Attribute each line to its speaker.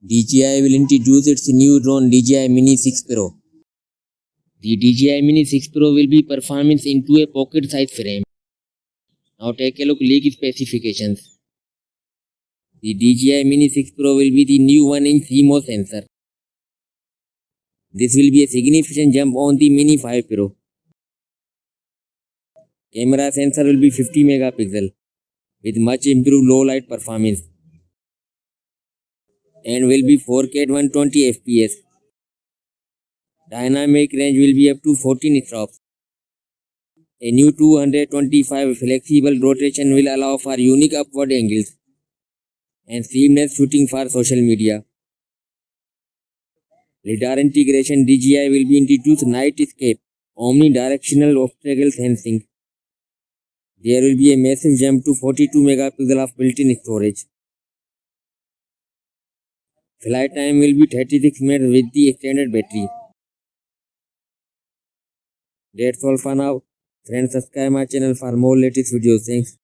Speaker 1: DJI will introduce its new drone DJI Mini 6 Pro. The DJI Mini 6 Pro will be performance into a pocket-sized frame. Now take a look at specifications. The DJI Mini 6 Pro will be the new 1-inch CMOS sensor. This will be a significant jump on the Mini 5 Pro. Camera sensor will be 50 megapixel with much improved low light performance and will be 4K at 120 fps. Dynamic range will be up to 14 stops. A new 225 flexible rotation will allow for unique upward angles and seamless shooting for social media. LiDAR integration. DJI will be introduced night escape, omnidirectional obstacle sensing. There will be a massive jump to 42 megapixel of built-in storage. Flight time will be 36 minutes with the extended battery. That's all for now. Friends, subscribe my channel for more latest videos. Thanks.